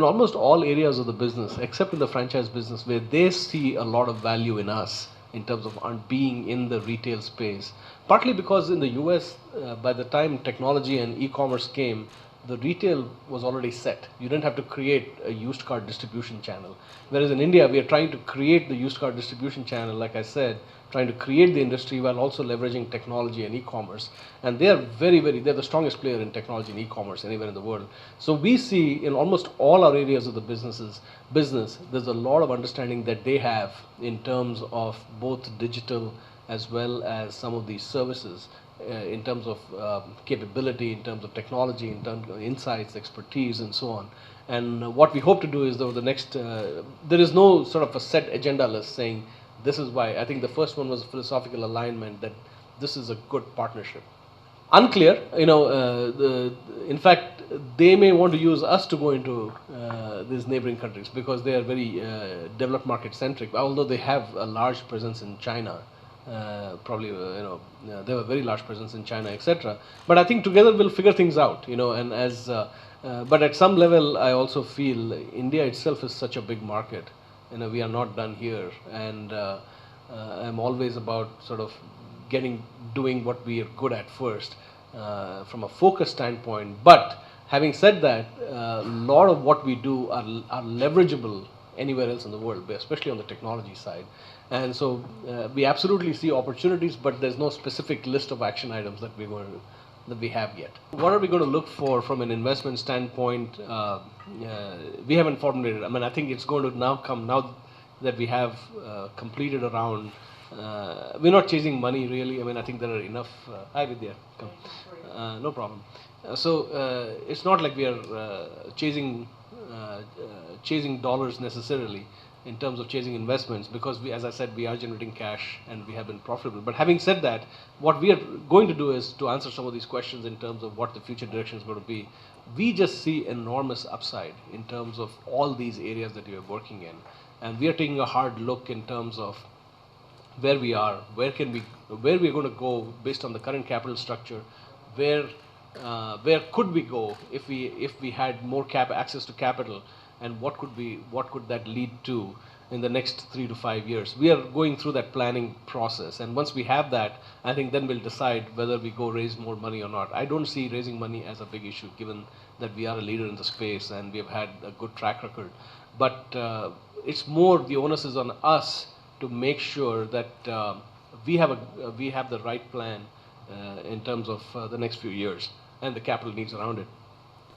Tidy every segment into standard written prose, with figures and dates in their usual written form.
almost all areas of the business, except in the franchise business, where they see a lot of value in us in terms of being in the retail space. Partly because in the US, by the time technology and e-commerce came, the retail was already set. You didn't have to create a used car distribution channel. Whereas in India, we are trying to create the used car distribution channel, like I said, trying to create the industry while also leveraging technology and e-commerce. And they are they're the strongest player in technology and e-commerce anywhere in the world. So we see in almost all our areas of the business, there's a lot of understanding that they have in terms of both digital as well as some of these services, in terms of capability, in terms of technology, in terms of insights, expertise, and so on. And what we hope to do is over the next, there is no sort of a set agenda list saying this is why. I think the first one was philosophical alignment that this is a good partnership. Unclear, in fact, they may want to use us to go into these neighboring countries because they are very developed market centric, although they have a large presence in China. Probably, they have a very large presence in China, etc. But I think together we'll figure things out, and but at some level, I also feel India itself is such a big market. We are not done here, and I'm always about sort of doing what we are good at first, from a focus standpoint. But having said that, a lot of what we do are leverageable anywhere else in the world, especially on the technology side. And so we absolutely see opportunities, but there's no specific list of action items that we have yet. What are we going to look for from an investment standpoint? We haven't formulated. I mean, I think it's going to now come now that we have completed a round. We're not chasing money really. I mean, I think there are enough. Hi Vidya, come. No problem. It's not like we are chasing dollars necessarily in terms of chasing investments, because as I said, we are generating cash and we have been profitable. But having said that, what we are going to do is to answer some of these questions in terms of what the future direction is going to be. We just see enormous upside in terms of all these areas that we are working in, and we are taking a hard look in terms of where we are, where we are going to go based on the current capital structure, where could we go if we had more access to capital, and what could that lead to in the next 3 to 5 years. We are going through that planning process, and once we have that, I think then we'll decide whether we go raise more money or not. I don't see raising money as a big issue, given that we are a leader in the space and we have had a good track record. But it's more, the onus is on us to make sure that we have the right plan in terms of the next few years and the capital needs around it.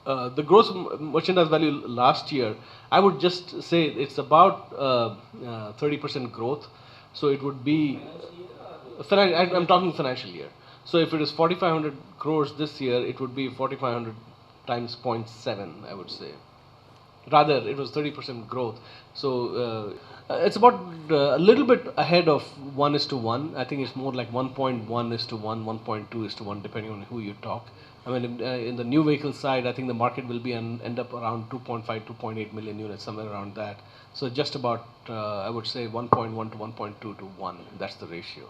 The gross merchandise value last year, I would just say it's about 30% growth. So it would be, I'm talking financial year. So if it is 4,500 crores this year, it would be 4,500 times 0.7, I would say. Rather, it was 30% growth. So it's about a little bit ahead of 1:1. I think it's more like 1.1:1, 1.2:1, depending on who you talk. I mean, in the new vehicle side, I think the market will be end up around 2.5, 2.8 million units, somewhere around that. So just about, I would say 1.1 to 1.2 to 1. That's the ratio.